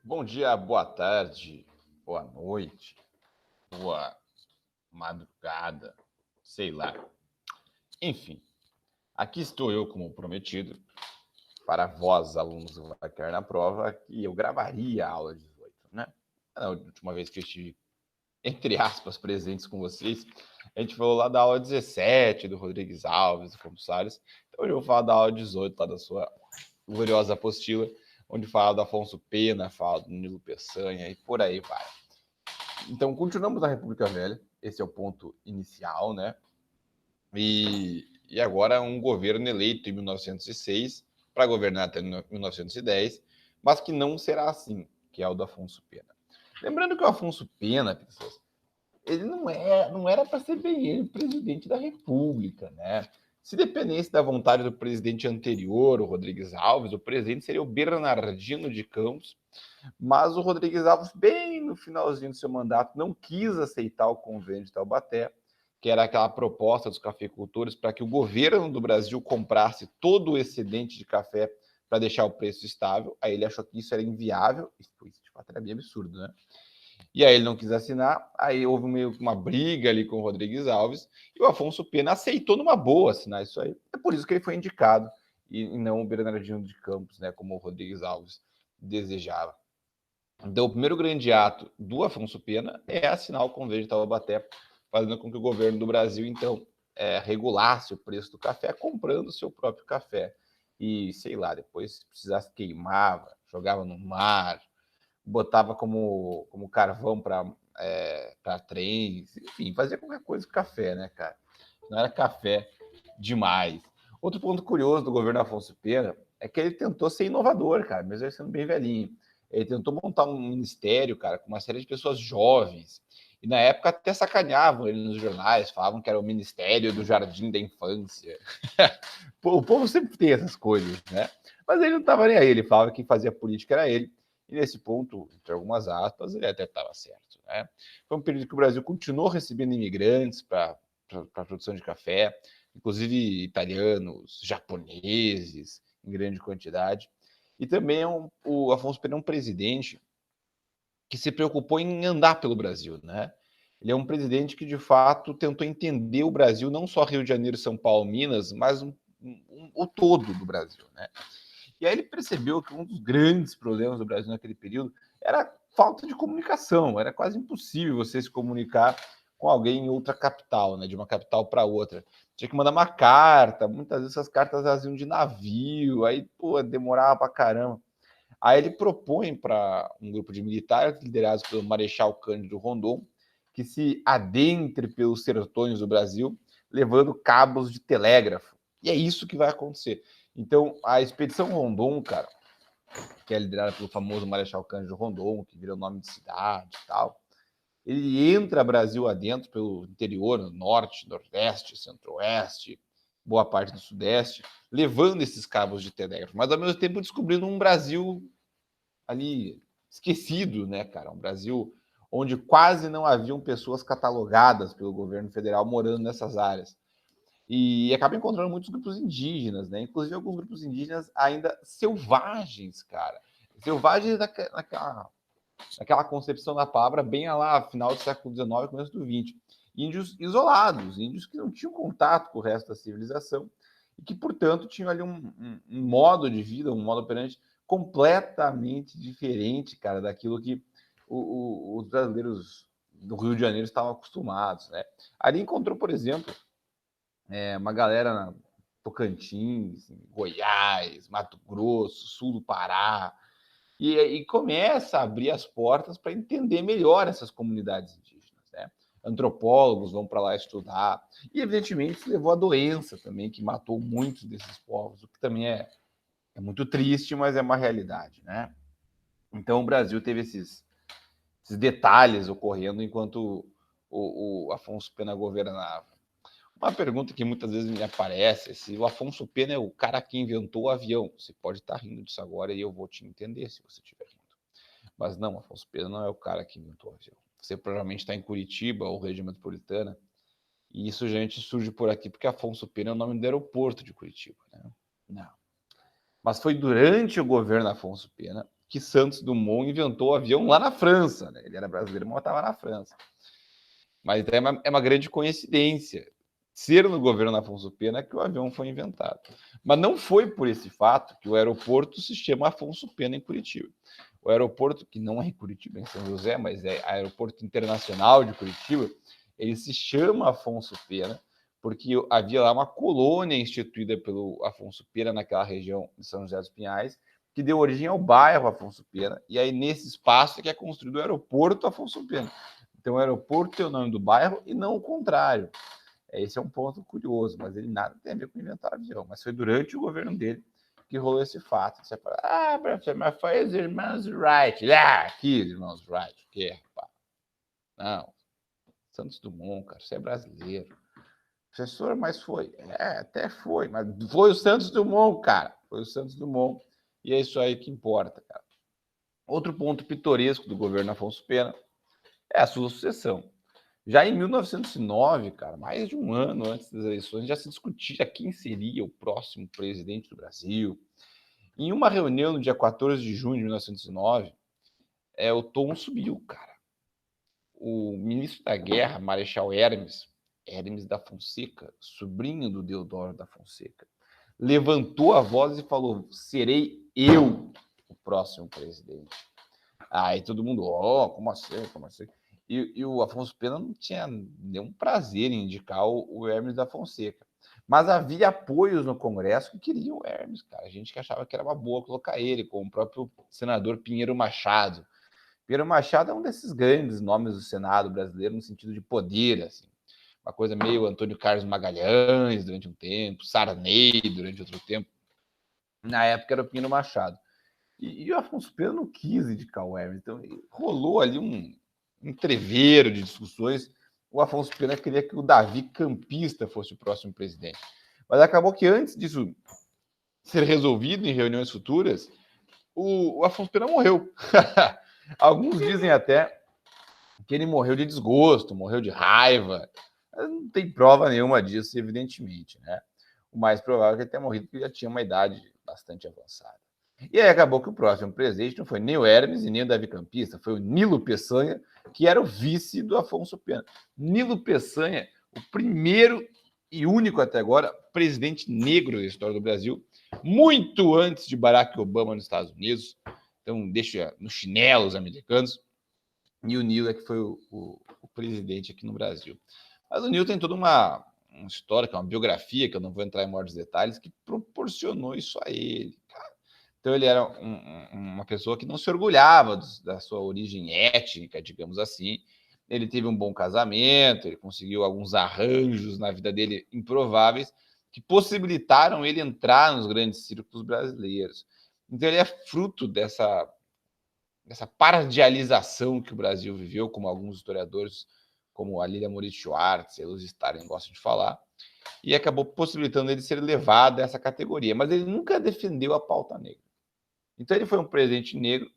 Bom dia, boa tarde, boa noite, boa madrugada, sei lá. Enfim, aqui estou eu, como prometido, para vós, alunos do Vai Cair na Prova, que eu gravaria a aula 18, né? Na última vez que eu estive, entre aspas, presentes com vocês, a gente falou lá da aula 17, do Rodrigues Alves, do Campos Salles. Então, hoje eu vou falar da aula 18, lá da sua gloriosa apostila, onde fala do Afonso Pena, fala do Nilo Peçanha e por aí vai. Então, continuamos na República Velha, esse é o ponto inicial, né? E agora um governo eleito em 1906 para governar até 1910, mas que não será assim, que é o do Afonso Pena. Lembrando que o Afonso Pena, pessoas, ele não era para ser bem ele presidente da República, né? Se dependesse da vontade do presidente anterior, o Rodrigues Alves, o presidente seria o Bernardino de Campos, mas o Rodrigues Alves, bem no finalzinho do seu mandato, não quis aceitar o convênio de Taubaté, que era aquela proposta dos cafeicultores para que o governo do Brasil comprasse todo o excedente de café para deixar o preço estável. Aí ele achou que isso era inviável, isso de fato era bem absurdo, né? E aí ele não quis assinar, aí houve meio que uma briga ali com o Rodrigues Alves, e o Afonso Pena aceitou numa boa assinar isso aí. É por isso que ele foi indicado, e não o Bernardino de Campos, né, como o Rodrigues Alves desejava. Então, o primeiro grande ato do Afonso Pena é assinar o convênio de Taubaté, fazendo com que o governo do Brasil, então, regulasse o preço do café, comprando o seu próprio café. E, sei lá, depois, se precisasse, queimava, jogava no mar, botava como carvão para trens, enfim, fazia qualquer coisa com café, né, cara? Não era café demais. Outro ponto curioso do governo Afonso Pena é que ele tentou ser inovador, cara, mesmo ele sendo bem velhinho. Ele tentou montar um ministério, cara, com uma série de pessoas jovens. E na época até sacaneavam ele nos jornais, falavam que era o Ministério do Jardim da Infância. O povo sempre tem essas coisas, né? Mas ele não estava nem aí, ele falava que fazia política era ele. E nesse ponto, entre algumas aspas, ele até estava certo. Né? Foi um período que o Brasil continuou recebendo imigrantes para a produção de café, inclusive italianos, japoneses, em grande quantidade. E também o Afonso Pena é um presidente que se preocupou em andar pelo Brasil, né? Ele é um presidente que, de fato, tentou entender o Brasil, não só Rio de Janeiro, São Paulo, Minas, mas o todo do Brasil, né? E aí ele percebeu que um dos grandes problemas do Brasil naquele período era a falta de comunicação. Era quase impossível você se comunicar com alguém em outra capital, né? De uma capital para outra. Tinha que mandar uma carta, muitas vezes essas cartas elas de navio, aí, pô, demorava pra caramba. Aí ele propõe para um grupo de militares, liderados pelo Marechal Cândido Rondon, que se adentre pelos sertões do Brasil, levando cabos de telégrafo. E é isso que vai acontecer. Então, a expedição Rondon, cara, que é liderada pelo famoso Marechal Cândido Rondon, que virou nome de cidade e tal, ele entra Brasil adentro pelo interior, norte, nordeste, centro-oeste, boa parte do sudeste, levando esses cabos de telégrafo, mas ao mesmo tempo descobrindo um Brasil ali esquecido, né, cara? Um Brasil onde quase não haviam pessoas catalogadas pelo governo federal morando nessas áreas. E acaba encontrando muitos grupos indígenas, né? Inclusive alguns grupos indígenas ainda selvagens, cara. Selvagens naquela concepção da palavra bem lá, final do século XIX, começo do XX. Índios isolados, índios que não tinham contato com o resto da civilização e que, portanto, tinham ali um modo de vida, um modo operante completamente diferente, cara, daquilo que os brasileiros do Rio de Janeiro estavam acostumados, né? Ali encontrou, por exemplo, uma galera na Tocantins, Goiás, Mato Grosso, sul do Pará, e começa a abrir as portas para entender melhor essas comunidades indígenas. Né? Antropólogos vão para lá estudar, e evidentemente isso levou à doença também, que matou muitos desses povos, o que também é muito triste, mas é uma realidade. Né? Então o Brasil teve esses detalhes ocorrendo enquanto o Afonso Pena governava. Uma pergunta que muitas vezes me aparece é se o Afonso Pena é o cara que inventou o avião. Você pode estar rindo disso agora e eu vou te entender se você estiver rindo. Mas não, Afonso Pena não é o cara que inventou o avião. Você provavelmente está em Curitiba ou região metropolitana, e isso gente surge por aqui porque Afonso Pena é o nome do aeroporto de Curitiba. Né? Não. Mas foi durante o governo Afonso Pena que Santos Dumont inventou o avião lá na França, né? Ele era brasileiro, mas estava na França. Mas é uma grande coincidência ser no governo Afonso Pena que o avião foi inventado. Mas não foi por esse fato que o aeroporto se chama Afonso Pena em Curitiba. O aeroporto, que não é em Curitiba, em São José, mas é Aeroporto Internacional de Curitiba, ele se chama Afonso Pena, porque havia lá uma colônia instituída pelo Afonso Pena naquela região de São José dos Pinhais, que deu origem ao bairro Afonso Pena, e aí nesse espaço é que é construído o aeroporto Afonso Pena. Então o aeroporto tem o nome do bairro e não o contrário. Esse é um ponto curioso, mas ele nada tem a ver com inventar avião. Mas foi durante o governo dele que rolou esse fato. Você fala, mas foi os irmãos Wright. Aqui, irmãos Wright. O quê, rapaz? Não. Santos Dumont, cara, você é brasileiro. Professor, mas foi. Até foi, mas foi o Santos Dumont, cara. Foi o Santos Dumont. E é isso aí que importa, cara. Outro ponto pitoresco do governo Afonso Pena é a sua sucessão. Já em 1909, cara, mais de um ano antes das eleições, já se discutia quem seria o próximo presidente do Brasil. Em uma reunião no dia 14 de junho de 1909, o tom subiu, cara. O ministro da Guerra, Marechal Hermes da Fonseca, sobrinho do Deodoro da Fonseca, levantou a voz e falou: serei eu o próximo presidente. Aí todo mundo, como assim? Como assim? E o Afonso Pena não tinha nenhum prazer em indicar o Hermes da Fonseca. Mas havia apoios no Congresso que queriam o Hermes, cara. A gente que achava que era uma boa colocar ele, como o próprio senador Pinheiro Machado. Pinheiro Machado é um desses grandes nomes do Senado brasileiro no sentido de poder, assim. Uma coisa meio Antônio Carlos Magalhães durante um tempo, Sarney durante outro tempo. Na época era o Pinheiro Machado. E o Afonso Pena não quis indicar o Hermes. Então, rolou ali um entreveiro de discussões. O Afonso Pena queria que o Davi Campista fosse o próximo presidente. Mas acabou que antes disso ser resolvido em reuniões futuras, o Afonso Pena morreu. Alguns dizem até que ele morreu de desgosto, morreu de raiva. Não tem prova nenhuma disso, evidentemente, né? O mais provável é que ele tenha morrido porque já tinha uma idade bastante avançada. E aí acabou que o próximo presidente não foi nem o Hermes e nem o Davi Campista, foi o Nilo Peçanha, que era o vice do Afonso Pena. Nilo Peçanha, o primeiro e único até agora presidente negro da história do Brasil, muito antes de Barack Obama nos Estados Unidos. Então, deixa no chinelo os americanos. E o Nilo é que foi o presidente aqui no Brasil. Mas o Nilo tem toda uma história, uma biografia, que eu não vou entrar em maiores detalhes, que proporcionou isso a ele. Então, ele era uma pessoa que não se orgulhava da sua origem étnica, digamos assim. Ele teve um bom casamento, ele conseguiu alguns arranjos na vida dele improváveis, que possibilitaram ele entrar nos grandes círculos brasileiros. Então, ele é fruto dessa paradialização que o Brasil viveu, como alguns historiadores, como a Lília Moritz Schwartz e a Luz Starling gostam de falar, e acabou possibilitando ele ser levado a essa categoria. Mas ele nunca defendeu a pauta negra. Então ele foi um presidente negro,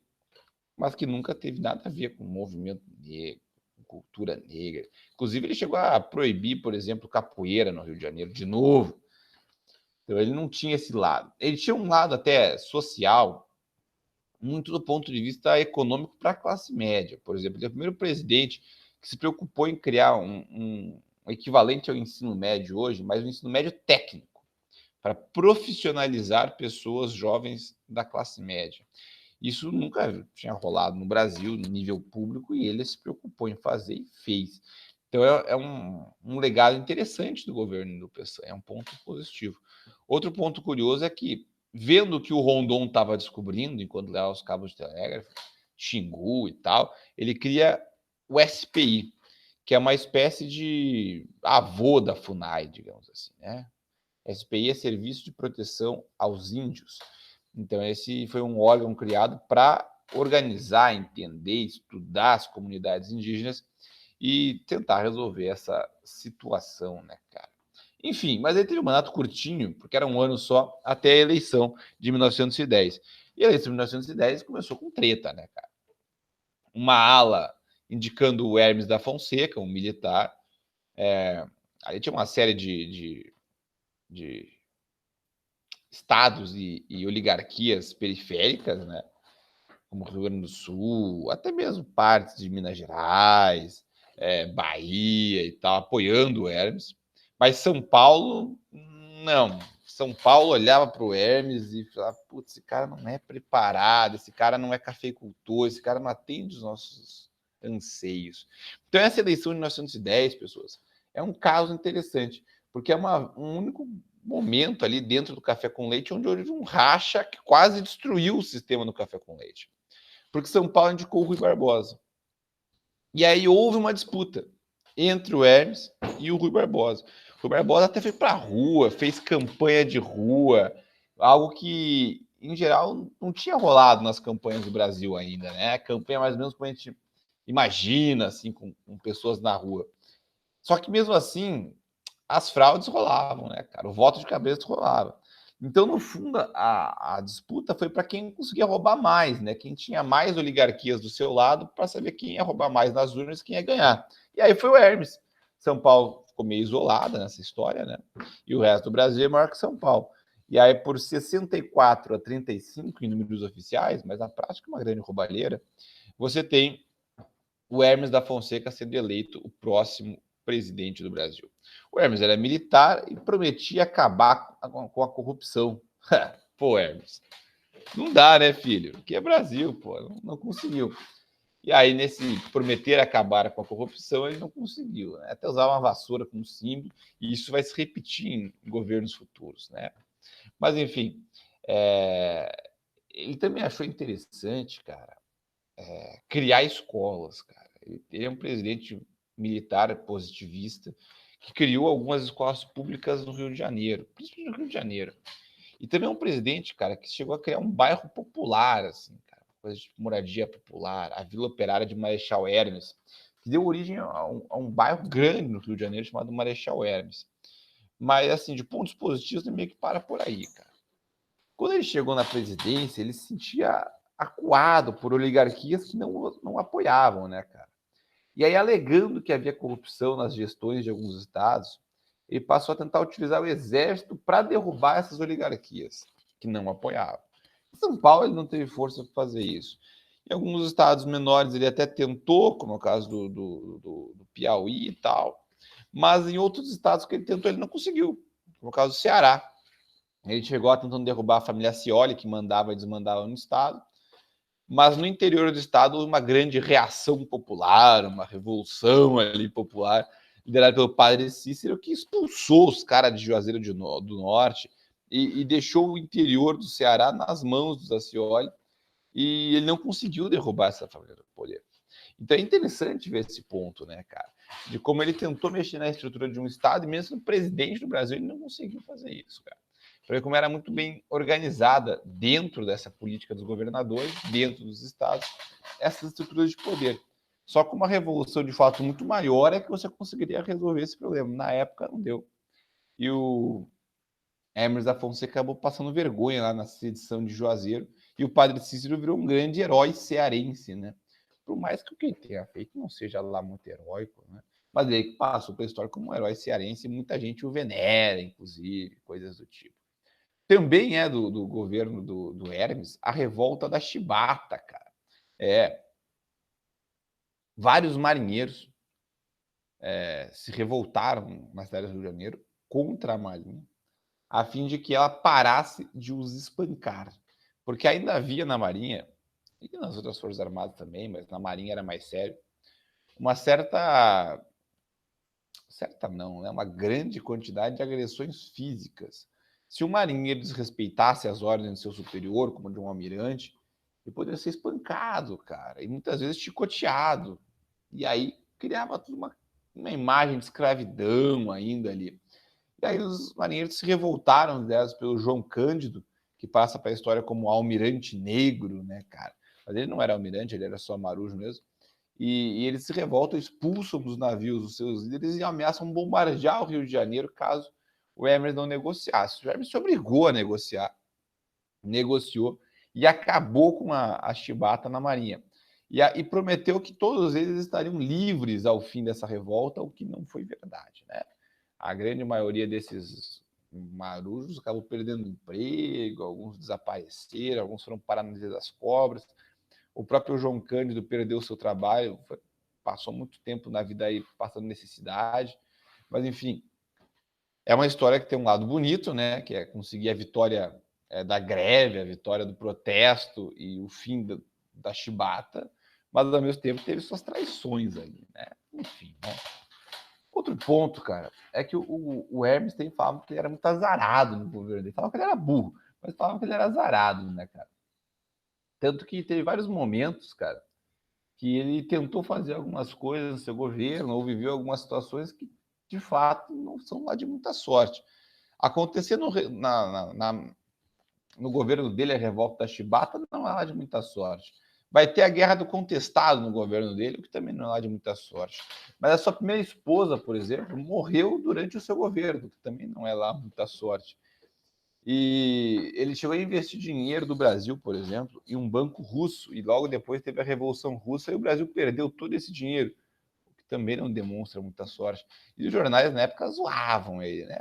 mas que nunca teve nada a ver com o movimento negro, com cultura negra. Inclusive, ele chegou a proibir, por exemplo, capoeira no Rio de Janeiro, de novo. Então ele não tinha esse lado. Ele tinha um lado até social, muito do ponto de vista econômico para a classe média. Por exemplo, ele é o primeiro presidente que se preocupou em criar um equivalente ao ensino médio hoje, mas um ensino médio técnico, para profissionalizar pessoas jovens da classe média. Isso nunca tinha rolado no Brasil, no nível público, e ele se preocupou em fazer e fez. Então, é um legado interessante do governo do Peçanha, é um ponto positivo. Outro ponto curioso é que, vendo que o Rondon estava descobrindo, enquanto levava os cabos de telégrafo, Xingu e tal, ele cria o SPI, que é uma espécie de avô da FUNAI, digamos assim, né? SPI é Serviço de Proteção aos Índios. Então, esse foi um órgão criado para organizar, entender, estudar as comunidades indígenas e tentar resolver essa situação, né, cara? Enfim, mas ele teve um mandato curtinho, porque era um ano só, até a eleição de 1910. E a eleição de 1910 começou com treta, né, cara? Uma ala indicando o Hermes da Fonseca, um militar. Aí tinha uma série de estados e oligarquias periféricas, né? como Rio Grande do Sul, até mesmo partes de Minas Gerais, Bahia e tal, apoiando o Hermes. Mas São Paulo, não. São Paulo olhava para o Hermes e falava: putz, esse cara não é preparado, esse cara não é cafeicultor, esse cara não atende os nossos anseios. Então, essa eleição de 1910, pessoas, é um caso interessante, porque é um único momento ali dentro do café com leite onde houve um racha que quase destruiu o sistema do café com leite. Porque São Paulo indicou o Rui Barbosa. E aí houve uma disputa entre o Hermes e o Rui Barbosa. O Rui Barbosa até foi para a rua, fez campanha de rua, algo que, em geral, não tinha rolado nas campanhas do Brasil ainda, né? A campanha mais ou menos como a gente imagina, assim, com pessoas na rua. Só que mesmo assim, as fraudes rolavam, né, cara? O voto de cabeça rolava. Então, no fundo, a disputa foi para quem conseguia roubar mais, né? Quem tinha mais oligarquias do seu lado para saber quem ia roubar mais nas urnas, quem ia ganhar. E aí foi o Hermes. São Paulo ficou meio isolada nessa história, né? E o resto do Brasil é maior que São Paulo. E aí, por 64 a 35 em números oficiais, mas na prática uma grande roubalheira, você tem o Hermes da Fonseca sendo eleito o próximo presidente do Brasil. O Hermes era militar e prometia acabar com a corrupção. Pô, Hermes, não dá, né, filho? Porque é Brasil, pô, não conseguiu. E aí, nesse prometer acabar com a corrupção, ele não conseguiu, né? Até usar uma vassoura como símbolo, e isso vai se repetir em governos futuros, né? Mas, enfim, ele também achou interessante, cara, criar escolas, cara. Ele é um presidente militar positivista que criou algumas escolas públicas no Rio de Janeiro, principalmente no Rio de Janeiro. E também é um presidente, cara, que chegou a criar um bairro popular, assim, cara, coisa de moradia popular, a Vila Operária de Marechal Hermes, que deu origem a um bairro grande no Rio de Janeiro chamado Marechal Hermes. Mas, assim, de pontos positivos, ele meio que para por aí, cara. Quando ele chegou na presidência, ele se sentia acuado por oligarquias que não apoiavam, né, cara? E aí, alegando que havia corrupção nas gestões de alguns estados, ele passou a tentar utilizar o exército para derrubar essas oligarquias que não apoiavam. Em São Paulo, ele não teve força para fazer isso. Em alguns estados menores, ele até tentou, como é o caso do Piauí e tal, mas em outros estados que ele tentou, ele não conseguiu, como é o caso do Ceará. Ele chegou a tentando derrubar a família Scioli, que mandava e desmandava no estado, mas no interior do estado houve uma grande reação popular, uma revolução ali popular, liderada pelo padre Cícero, que expulsou os caras de Juazeiro do Norte e deixou o interior do Ceará nas mãos dos Scioli, e ele não conseguiu derrubar essa família do poder. Então é interessante ver esse ponto, né, cara? De como ele tentou mexer na estrutura de um estado e mesmo no presidente do Brasil ele não conseguiu fazer isso, cara. Para ver como era muito bem organizada dentro dessa política dos governadores, dentro dos estados, essas estruturas de poder. Só com uma revolução de fato muito maior é que você conseguiria resolver esse problema. Na época não deu. E o Hermes da Fonseca acabou passando vergonha lá na sedição de Juazeiro e o padre Cícero virou um grande herói cearense, né? Por mais que o que ele tenha feito não seja lá muito heróico, né? Mas ele passou pela história como um herói cearense e muita gente o venera, inclusive, coisas do tipo. Também é do governo do Hermes a revolta da chibata, cara. Vários marinheiros se revoltaram na cidade do Rio de Janeiro contra a Marinha, a fim de que ela parasse de os espancar. Porque ainda havia na Marinha, e nas outras Forças Armadas também, mas na Marinha era mais sério, uma certa não, né? Uma grande quantidade de agressões físicas. Se um marinheiro desrespeitasse as ordens do seu superior, como de um almirante, ele poderia ser espancado, cara, e muitas vezes chicoteado. E aí criava tudo uma imagem de escravidão ainda ali. E aí os marinheiros se revoltaram lidados pelo João Cândido, que passa para a história como almirante negro, né, cara? Mas ele não era almirante, ele era só marujo mesmo. E eles se revoltam, expulsam dos navios os seus líderes e ameaçam bombardear o Rio de Janeiro caso o Hermes não negociasse. O Hermes se obrigou a negociar, negociou e acabou com a chibata na Marinha. E prometeu que todos eles estariam livres ao fim dessa revolta, o que não foi verdade, né? A grande maioria desses marujos acabou perdendo emprego, alguns desapareceram, alguns foram parar na Ilha das Cobras. O próprio João Cândido perdeu o seu trabalho, passou muito tempo na vida aí passando necessidade. Mas, enfim, é uma história que tem um lado bonito, né? Que é conseguir a vitória da greve, a vitória do protesto e o fim da chibata, mas ao mesmo tempo teve suas traições ali, né? Enfim, né? Outro ponto, cara, é que o Hermes tem falado que ele era muito azarado no governo dele. Falavam que ele era burro, mas falavam que ele era azarado, né, cara? Tanto que teve vários momentos, cara, que ele tentou fazer algumas coisas no seu governo ou viveu algumas situações que, de fato, não são lá de muita sorte. Acontecer no governo dele a revolta da chibata não é lá de muita sorte. Vai ter a guerra do contestado no governo dele, o que também não é lá de muita sorte. Mas a sua primeira esposa, por exemplo, morreu durante o seu governo, que também não é lá muita sorte. E ele chegou a investir dinheiro do Brasil, por exemplo, em um banco russo, e logo depois teve a Revolução Russa, e o Brasil perdeu todo esse dinheiro, o que também não demonstra muita sorte. E os jornais, na época, zoavam ele, né?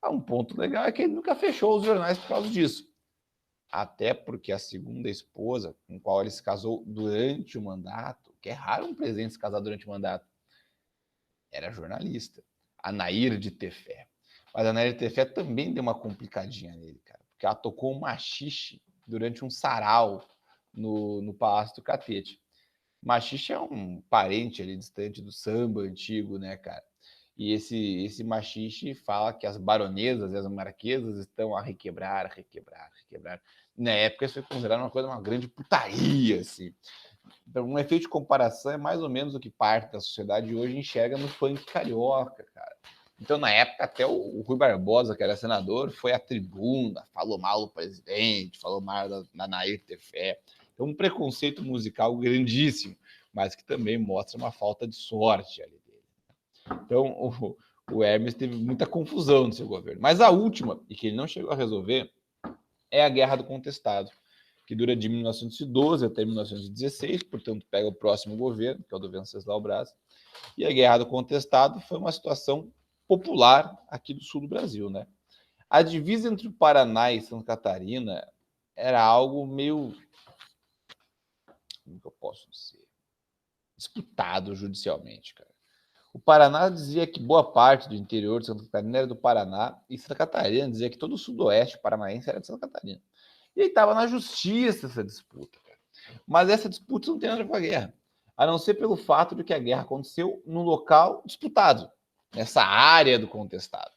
Um ponto legal é que ele nunca fechou os jornais por causa disso. Até porque a segunda esposa, com a qual ele se casou durante o mandato, que é raro um presidente se casar durante o mandato, era jornalista, a Nair de Tefé. Mas a Nair de Tefé também deu uma complicadinha nele, cara, porque ela tocou um machixe durante um sarau no Palácio do Catete. Machixe é um parente ali distante do samba antigo, né, cara? E esse machixe fala que as baronesas e as marquesas estão a requebrar, requebrar, requebrar. Na época isso foi considerado uma grande putaria, assim. Então, um efeito de comparação é mais ou menos o que parte da sociedade hoje enxerga no funk carioca, cara. Então, na época, até o Rui Barbosa, que era senador, foi à tribuna, falou mal do presidente, falou mal da Nair Tefé. Então, um preconceito musical grandíssimo, mas que também mostra uma falta de sorte ali dele. Então, o Hermes teve muita confusão no seu governo. Mas a última, e que ele não chegou a resolver, é a Guerra do Contestado, que dura de 1912 até 1916, portanto, pega o próximo governo, que é o do Venceslau Braz. E a Guerra do Contestado foi uma situação popular aqui do sul do Brasil, né? A divisa entre o Paraná e Santa Catarina era algo meio, como que eu posso dizer, disputado judicialmente, cara. O Paraná dizia que boa parte do interior de Santa Catarina era do Paraná, e Santa Catarina dizia que todo o sudoeste paranaense era de Santa Catarina. E aí estava na justiça essa disputa. Cara. Mas essa disputa não tem nada a ver com a guerra, a não ser pelo fato de que a guerra aconteceu no local disputado, nessa área do contestado.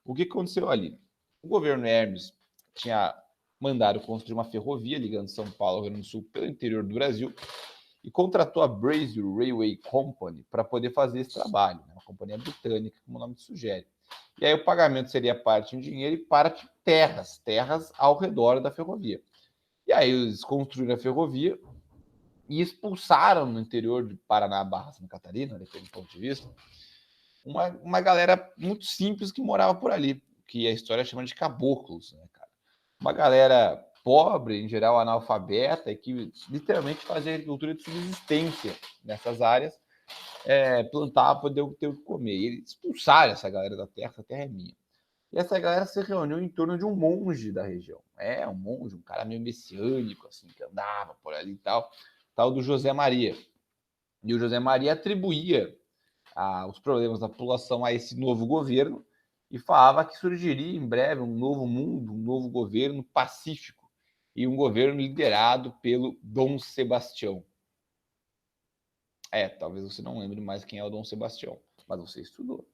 O que aconteceu ali? O governo Hermes tinha mandado construir uma ferrovia ligando São Paulo ao Rio Grande do Sul pelo interior do Brasil e contratou a Brasil Railway Company para poder fazer esse trabalho, né? Uma companhia britânica, como o nome sugere. E aí o pagamento seria parte em dinheiro e parte em terras ao redor da ferrovia. E aí eles construíram a ferrovia e expulsaram no interior de Paraná, Barra Santa Catarina, depende do ponto de vista, uma galera muito simples que morava por ali, que a história chama de caboclos, né, cara? Uma galera pobre, em geral analfabeta, e que literalmente fazia agricultura de subsistência nessas áreas, plantar para poder ter o que comer. E eles expulsaram essa galera da terra, essa terra é minha. E essa galera se reuniu em torno de um monge da região. Um monge, um cara meio messiânico, assim, que andava por ali e tal do José Maria. E o José Maria atribuía os problemas da população a esse novo governo e falava que surgiria em breve um novo mundo, um novo governo pacífico e um governo liderado pelo Dom Sebastião. Talvez você não lembre mais quem é o Dom Sebastião, mas você estudou.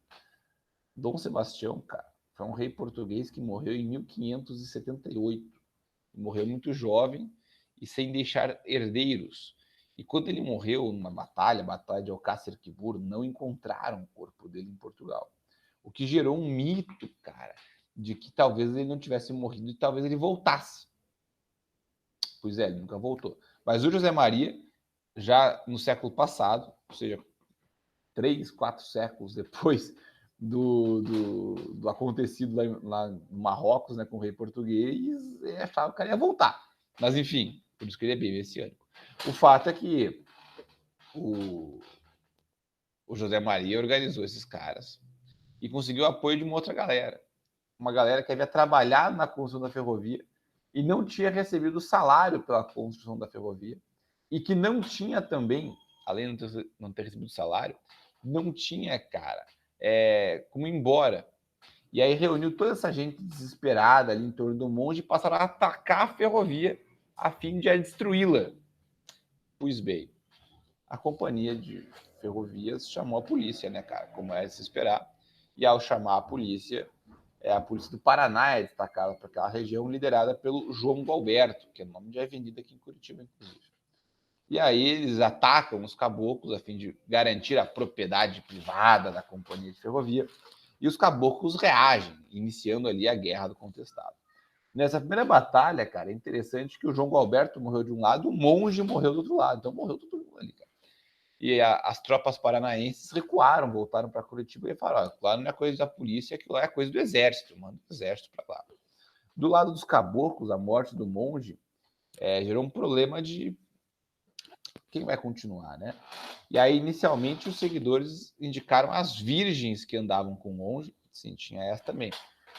Dom Sebastião, cara, foi um rei português que morreu em 1578. Morreu muito jovem e sem deixar herdeiros. E quando ele morreu numa batalha, a Batalha de Alcácer Quibur, não encontraram o corpo dele em Portugal. O que gerou um mito, cara, de que talvez ele não tivesse morrido e talvez ele voltasse. Pois é, ele nunca voltou. Mas o José Maria, já no século passado, ou seja, 3, 4 séculos depois do acontecido lá no Marrocos, né, com o rei português, ele achava que o cara ia voltar. Mas, enfim, por isso que ele é bem messiânico. O fato é que o José Maria organizou esses caras e conseguiu o apoio de uma outra galera. Uma galera que havia trabalhado na construção da ferrovia e não tinha recebido salário pela construção da ferrovia. e que não tinha também, além de não ter recebido salário, não tinha, cara, como ir embora. E aí reuniu toda essa gente desesperada ali em torno do monge e passaram a atacar a ferrovia a fim de destruí-la. Pois bem, a companhia de ferrovias chamou a polícia, né, cara? Como é de se esperar. E ao chamar a polícia do Paraná é destacada para aquela região, liderada pelo João Galberto, que é o nome de avenida aqui em Curitiba, inclusive. E aí eles atacam os caboclos a fim de garantir a propriedade privada da companhia de ferrovia. E os caboclos reagem, iniciando ali a guerra do contestado. Nessa primeira batalha, cara, é interessante que o João Galberto morreu de um lado, o monge morreu do outro lado. Então morreu todo mundo ali, cara. E as tropas paranaenses recuaram, voltaram para Curitiba e falaram: claro, não é coisa da polícia, aquilo lá é coisa do exército, manda o exército para lá. Do lado dos caboclos, a morte do monge gerou um problema de quem vai continuar, né? E aí, inicialmente, os seguidores indicaram as virgens que andavam com o monge, sim, tinha essa também.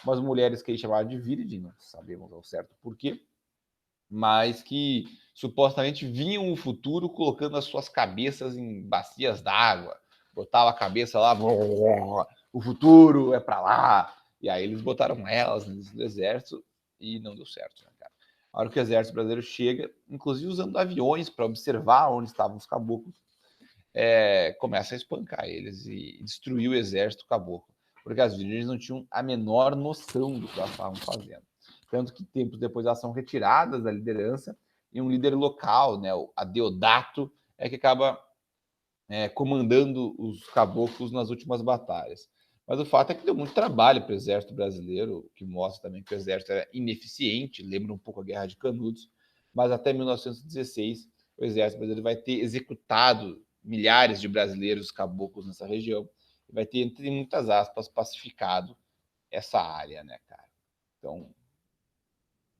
Umas mulheres que eles chamavam de virgem, não sabemos ao certo porquê, mas que supostamente vinham o futuro colocando as suas cabeças em bacias d'água. Botava a cabeça lá, o futuro é para lá. E aí eles botaram elas no exército e não deu certo, né, cara? A hora que o exército brasileiro chega, inclusive usando aviões para observar onde estavam os caboclos, começa a espancar eles e destruir o exército caboclo, porque as virgens não tinham a menor noção do que elas estavam fazendo. Tanto que tempos depois elas são retiradas da liderança e um líder local, né, o Adeodato, que acaba comandando os caboclos nas últimas batalhas. Mas o fato é que deu muito trabalho para o exército brasileiro, o que mostra também que o exército era ineficiente, lembra um pouco a Guerra de Canudos, mas até 1916 o exército brasileiro vai ter executado milhares de brasileiros caboclos nessa região e vai ter, entre muitas aspas, pacificado essa área, né, cara? Então,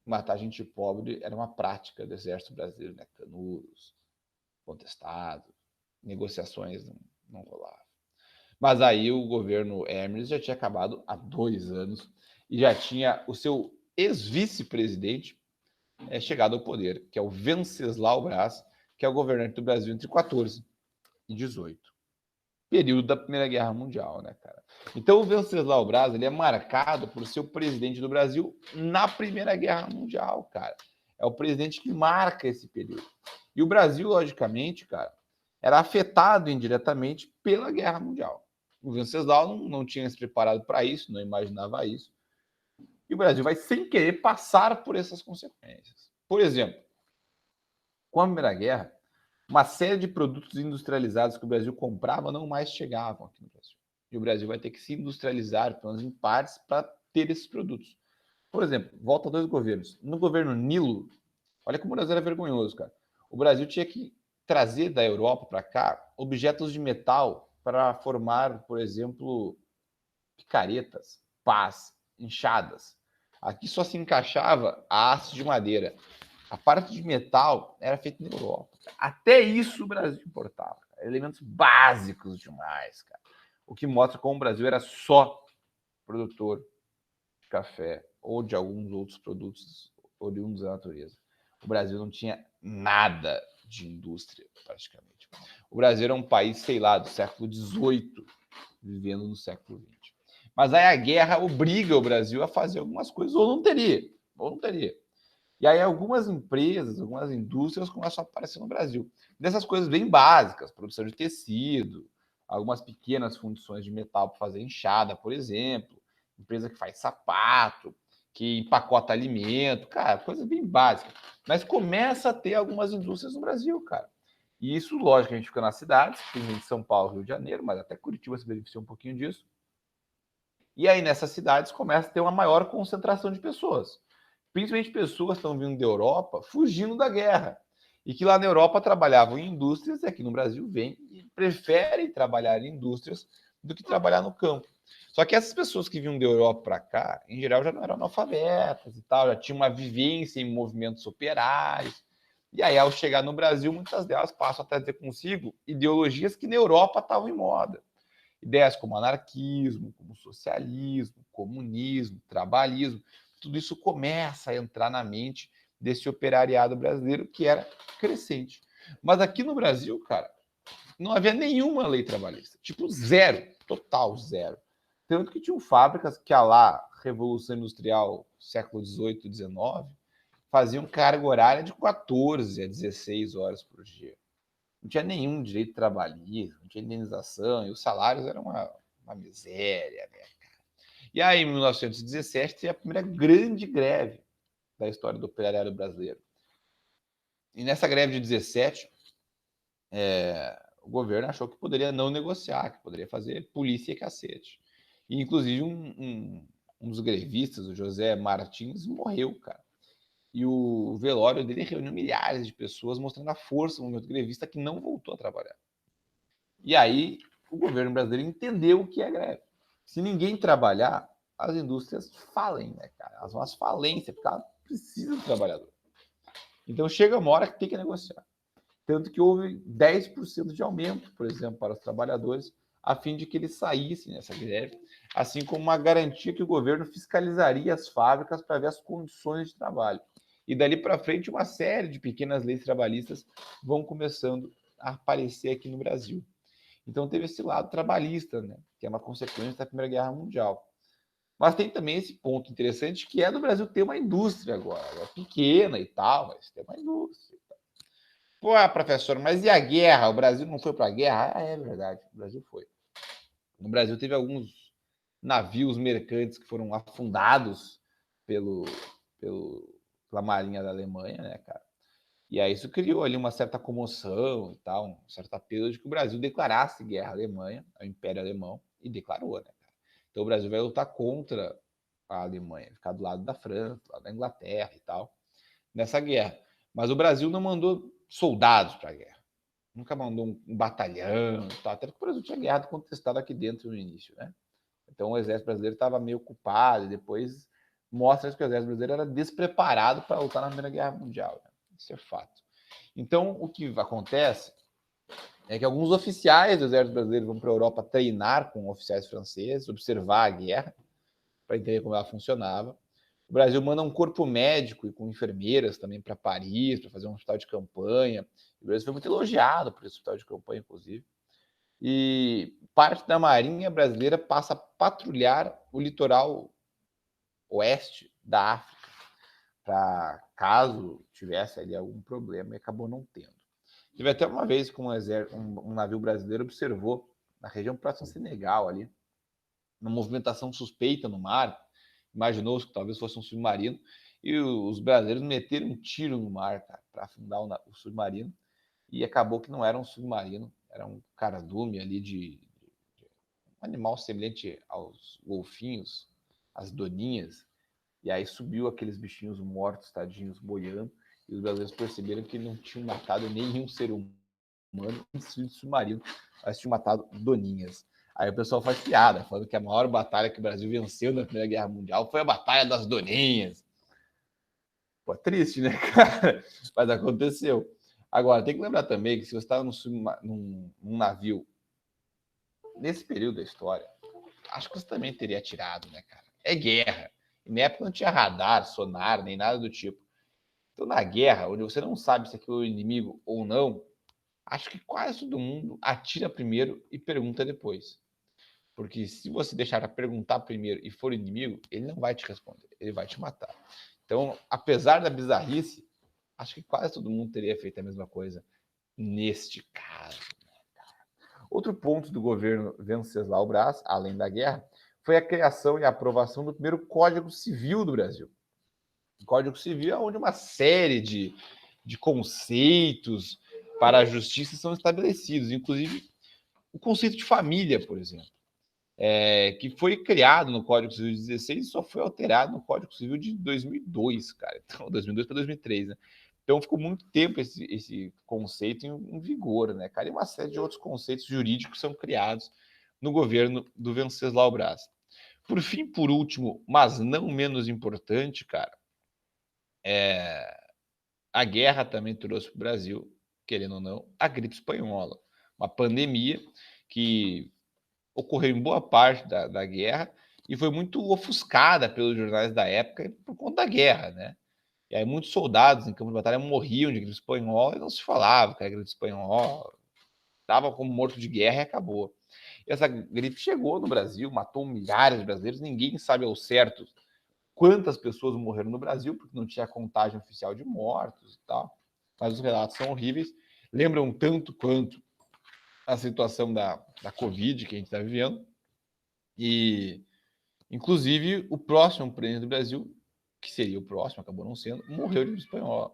matar gente pobre era uma prática do exército brasileiro, né? Canudos, contestado, negociações não rolavam. Mas aí o governo Hermes já tinha acabado há 2 anos e já tinha o seu ex-vice-presidente chegado ao poder, que é o Venceslau Braz, que é o governante do Brasil entre 14 e 18. Período da Primeira Guerra Mundial, né, cara? Então o Venceslau Braz ele é marcado por ser o presidente do Brasil na Primeira Guerra Mundial, cara. É o presidente que marca esse período. E o Brasil, logicamente, cara, era afetado indiretamente pela Guerra Mundial. O Venceslau não tinha se preparado para isso, não imaginava isso. E o Brasil vai, sem querer, passar por essas consequências. Por exemplo, com a Primeira Guerra, uma série de produtos industrializados que o Brasil comprava não mais chegavam aqui no Brasil. E o Brasil vai ter que se industrializar, pelo menos em partes, para ter esses produtos. Por exemplo, volta a 2 governos. No governo Nilo, olha como o Brasil era vergonhoso, cara. O Brasil tinha que trazer da Europa para cá objetos de metal para formar, por exemplo, picaretas, pás, enxadas. Aqui só se encaixava a aço de madeira. A parte de metal era feita na Europa. Até isso o Brasil importava. Elementos básicos demais, cara. O que mostra como o Brasil era só produtor de café ou de alguns outros produtos oriundos da natureza. O Brasil não tinha nada de indústria, praticamente. O Brasil era um país, sei lá, do século XVIII, vivendo no século XX. Mas aí a guerra obriga o Brasil a fazer algumas coisas, ou não teria. E aí algumas empresas, algumas indústrias começam a aparecer no Brasil. Dessas coisas bem básicas, produção de tecido, algumas pequenas fundições de metal para fazer enxada, por exemplo, empresa que faz sapato, que empacota alimento, cara, coisa bem básica. Mas começa a ter algumas indústrias no Brasil, cara. E isso, lógico, a gente fica nas cidades, tem em São Paulo, Rio de Janeiro, mas até Curitiba se beneficia um pouquinho disso. E aí, nessas cidades, começa a ter uma maior concentração de pessoas. Principalmente pessoas que estão vindo da Europa fugindo da guerra. E que lá na Europa trabalhavam em indústrias e aqui no Brasil vêm e preferem trabalhar em indústrias do que trabalhar no campo. Só que essas pessoas que vinham da Europa para cá, em geral, já não eram analfabetas e tal, já tinham uma vivência em movimentos operários. E aí, ao chegar no Brasil, muitas delas passam a trazer consigo ideologias que na Europa estavam em moda. Ideias como anarquismo, como socialismo, comunismo, trabalhismo, tudo isso começa a entrar na mente desse operariado brasileiro que era crescente. Mas aqui no Brasil, cara, não havia nenhuma lei trabalhista. Tipo, zero. Total zero. Tanto que tinham fábricas que, a lá, Revolução Industrial, século XVIII, XIX, faziam carga horária de 14 a 16 horas por dia. Não tinha nenhum direito trabalhista, não tinha indenização, e os salários eram uma miséria, né? E aí, em 1917, tem a primeira grande greve da história do operariado brasileiro. E nessa greve de 17, o governo achou que poderia não negociar, que poderia fazer polícia e cacete. E, inclusive, um dos grevistas, o José Martins, morreu, cara. E o velório dele reuniu milhares de pessoas, mostrando a força do movimento grevista, que não voltou a trabalhar. E aí, o governo brasileiro entendeu o que é greve. Se ninguém trabalhar, as indústrias falem, né, cara? Elas vão às falências, porque elas precisam do trabalhador. Então, chega uma hora que tem que negociar. Tanto que houve 10% de aumento, por exemplo, para os trabalhadores, a fim de que eles saíssem nessa greve, assim como uma garantia que o governo fiscalizaria as fábricas para ver as condições de trabalho. E dali para frente, uma série de pequenas leis trabalhistas vão começando a aparecer aqui no Brasil. Então, teve esse lado trabalhista, né, que é uma consequência da Primeira Guerra Mundial. Mas tem também esse ponto interessante, que é do Brasil ter uma indústria agora. É pequena e tal, mas tem uma indústria. Pô, professor, mas e a guerra? O Brasil não foi para a guerra? Ah, é verdade, o Brasil foi. No Brasil teve alguns navios mercantes que foram afundados pelo, pela Marinha da Alemanha, né, cara? E aí isso criou ali uma certa comoção e tal, um certo apelo de que o Brasil declarasse guerra à Alemanha, ao Império Alemão, e declarou, né, cara? Então o Brasil vai lutar contra a Alemanha, ficar do lado da França, do lado da Inglaterra e tal, nessa guerra. Mas o Brasil não mandou soldados para a guerra. Nunca mandou um batalhão e tal, até porque o Brasil tinha guerra contestada aqui dentro no início, né? Então o exército brasileiro estava meio ocupado e depois mostra que o exército brasileiro era despreparado para lutar na Primeira Guerra Mundial. Né? Isso é fato. Então o que acontece é que alguns oficiais do exército brasileiro vão para a Europa treinar com oficiais franceses, observar a guerra, para entender como ela funcionava. O Brasil manda um corpo médico e com enfermeiras também para Paris, para fazer um hospital de campanha. O Brasil foi muito elogiado por esse hospital de campanha, inclusive. E parte da Marinha brasileira passa a patrulhar o litoral oeste da África, para caso tivesse ali algum problema, e acabou não tendo. Teve até uma vez que um navio brasileiro observou, na região próxima ao Senegal, ali, uma movimentação suspeita no mar, imaginou-se que talvez fosse um submarino, e os brasileiros meteram um tiro no mar para afundar o submarino, e acabou que não era um submarino, era um cardume ali de um animal semelhante aos golfinhos, as doninhas, e aí subiu aqueles bichinhos mortos, tadinhos, boiando, e os brasileiros perceberam que não tinham matado nenhum ser humano em submarino, mas tinham matado doninhas. Aí o pessoal faz piada, falando que a maior batalha que o Brasil venceu na Primeira Guerra Mundial foi a Batalha das Doninhas. Pô, triste, né, cara? Mas aconteceu. Agora, tem que lembrar também que se você estava num navio nesse período da história, acho que você também teria atirado, né, cara? É guerra. E na época não tinha radar, sonar, nem nada do tipo. Então, na guerra, onde você não sabe se aquilo é o inimigo ou não, acho que quase todo mundo atira primeiro e pergunta depois. Porque se você deixar a perguntar primeiro e for inimigo, ele não vai te responder, ele vai te matar. Então, apesar da bizarrice, acho que quase todo mundo teria feito a mesma coisa neste caso. Outro ponto do governo Venceslau Braz, além da guerra, foi a criação e a aprovação do primeiro Código Civil do Brasil. O Código Civil é onde uma série de conceitos para a justiça são estabelecidos, inclusive o conceito de família, por exemplo, que foi criado no Código Civil de 16 e só foi alterado no Código Civil de 2002, cara. Então, 2002 para 2003, né? Então, ficou muito tempo esse conceito em vigor, né, cara? E uma série de outros conceitos jurídicos são criados no governo do Venceslau Braz. Por fim, por último, mas não menos importante, cara, a guerra também trouxe para o Brasil, querendo ou não, a gripe espanhola. Uma pandemia que ocorreu em boa parte da guerra e foi muito ofuscada pelos jornais da época por conta da guerra, né? E aí muitos soldados em campo de batalha morriam de gripe espanhola e não se falava que era gripe espanhola. Estava como morto de guerra e acabou. E essa gripe chegou no Brasil, matou milhares de brasileiros, ninguém sabe ao certo quantas pessoas morreram no Brasil, porque não tinha contagem oficial de mortos e tal. Mas os relatos são horríveis, lembram tanto quanto a situação da Covid que a gente está vivendo. E, inclusive, o próximo presidente do Brasil, que seria o próximo, acabou não sendo, morreu de gripe espanhola.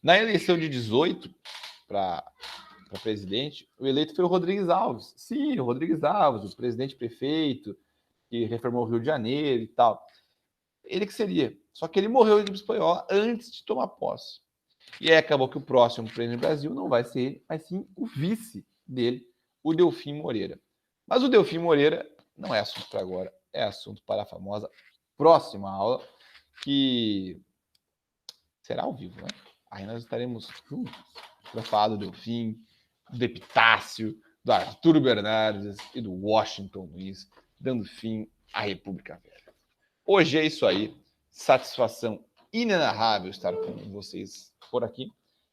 Na eleição de 18 para presidente, o eleito foi o Rodrigues Alves. Sim, o Rodrigues Alves, o presidente prefeito, que reformou o Rio de Janeiro e tal. Ele que seria. Só que ele morreu de gripe espanhola antes de tomar posse. E aí acabou que o próximo presidente do Brasil não vai ser ele, mas sim o vice dele, o Delfim Moreira. Mas o Delfim Moreira não é assunto para agora, é assunto para a famosa próxima aula, que será ao vivo, né? Aí nós estaremos juntos para falar do Delfim, do Epitácio, do Arthur Bernardes e do Washington Luiz, dando fim à República Velha. Hoje é isso aí. Satisfação inenarrável estar com vocês por aqui.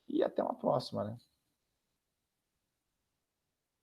E até uma próxima, né?